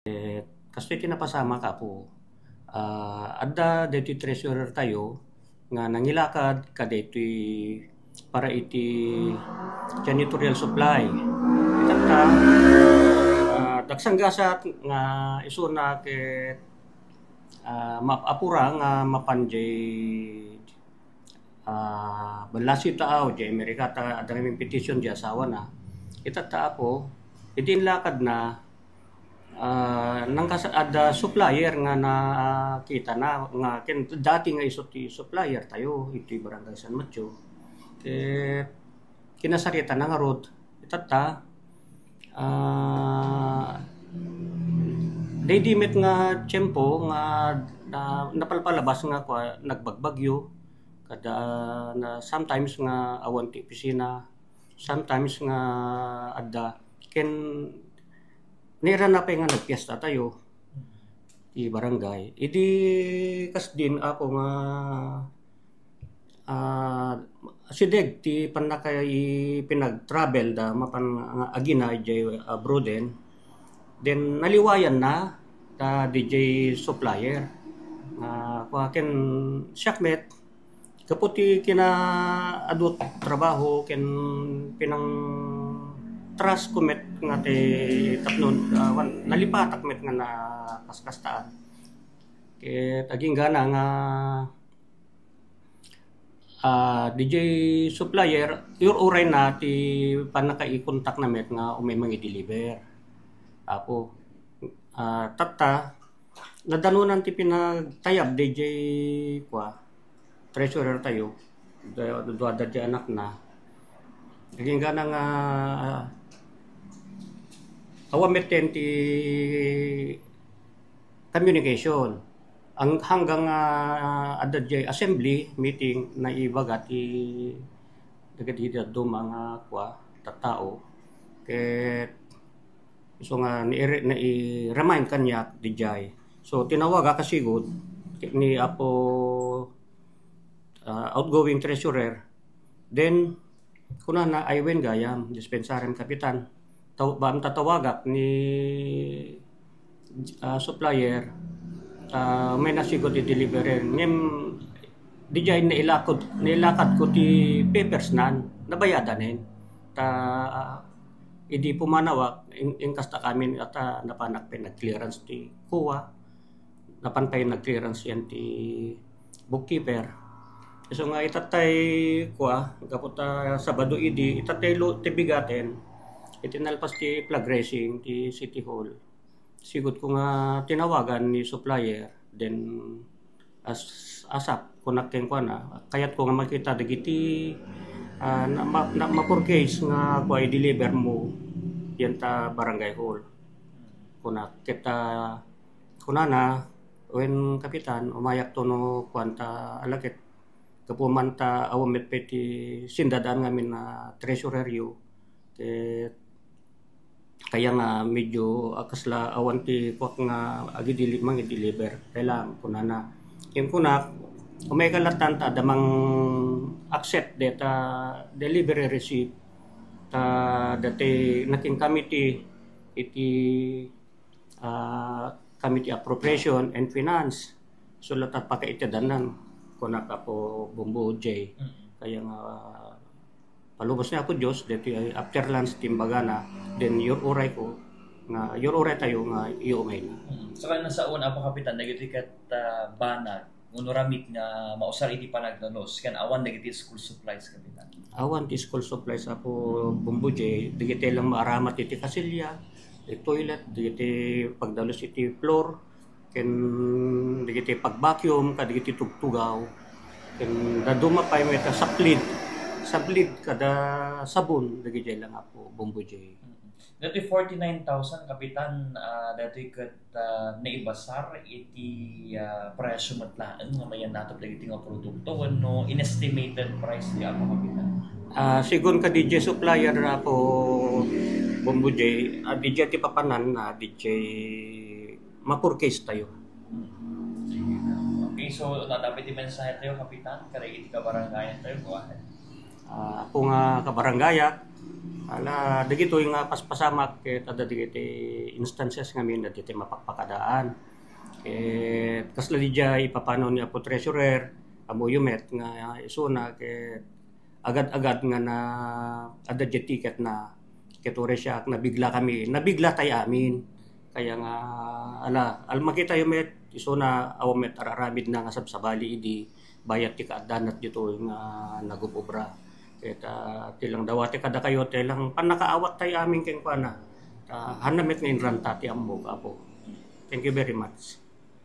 Kasto'y tinapasama ka po. Adda daytoy treasurer tayo nga nangilakad kadaytoy para iti janitorial supply. Itatta dagsanggasat nga isuna ket apura nga mapanjay banlasi taaw jay Amerikata adang petition di asawa na. Itatta po idin lakad na nang ada supplier nga na kita na nga ken dati nga iso ti supplier tayo iti barangay San Mateo kinasarita na nga rod itata daydimet nga tiyempo nga napalpalabas nga nagbagbagyo kada na sometimes nga awan ti opisina sometimes nga adda ken nira na pa nga nagpiesta tayo di barangay. Idi kas din ako nga sideg ti panakay pinag-travel da mapan nga agina jay abroaden. Then naliwayan na da DJ supplier. Ken syakmet kaputi kina adut trabaho ken pinang trust kumet nga ti tapnon nalipatak met nga na kaskastaan ket aging gana nga DJ supplier uray na ti panakaikontak na met nga umay mangi-deliver apo tatta nadanunan ti pinagtayab DJ treasurer tayo duada di anak na aging gana nga awameten ti communication ang hanggang adda jay assembly meeting na ibaga ti dagiti dadto mga tattao ket so nga na i-remind kanya di jay so tinawaga kasigod ni apo outgoing treasurer then kuna na aywen gayam dispensarem kapitan baam tatawagak ni supplier may nasigod i-delivery ngem di jay nailakad ko ti papers nan nabayadanen idi pumanawak ingkasta kami at napanak pa nag-clearance ti kuwa napanpay nag-clearance yan ti bookkeeper so nga itatay kaputa Sabado idi itatay ti bigaten itinalpas ti flag raising ti City Hall. Sigud ko nga tinawagan ni supplier then asap kunakken ko na kayat ko nga makita dagiti mapurcase nga i-deliver mo yan ta barangay hall. Kunak kita kunana when kapitan umayak to no kwanta alakit kapumanta awamet peti sindadaan ngamin na treasurer yu kaya nga medyo kasla awan ti kwak nga mangi-deliver kailang kunana yung kunak umay kalatan ta damang accept data delivery receipt dati naking committee iti committee appropriation and finance so latat pakaitadanan kunak ako Bumbo J kaya nga palubos niya ako Diyos dito after lunch timbaga na then your uray tayo nga iumay na so kaya nasa una po kapitan nagiti kat banag unuramit nga mausar iti panagdanos kan awan dagiti school supplies kapitan awan ti school supplies ako Bumbo J dagiti lang maaramat iti kasilya iti toilet dagiti pagdalos iti floor ken dagiti pagvacuum kadagiti tugtugaw ken daduma pay met sablid kada sabon dagiti lang ako Bumbo J. Dati 49,000 kapitan dati ket naibasar iti presyo matlaan nga mayan natop dagiti nga produkto wenno inestimated price di ako kapitan. Sigon ka DJ supplier ako Bumbo J, DJ ti papanan na DJ mapurcase tayo. Okay, so dapat i-mensahe tayo kapitan kada iti ka barangay tayo go ahead. Ako nga kabarangaya Ala, dagito yung paspasamak ket ada dagiti instances ngamin na diti mapakpakadaan. Kasla di jay ipapano ni Apo Treasurer, amo yumet nga isuna ket agad-agad nga na ada jet ticket na ketore siya nabigla kami, nabigla tay amin. Kaya nga al makita yumet isuna awamet araramid na nga sabsabali idi bayat ti kaadanat dito nga nagupobra. Ket tilang dawati kada kayo telang panakaawat tay amin ken kuana. Hanamit nga inranta ti ammo Apo. Thank you very much.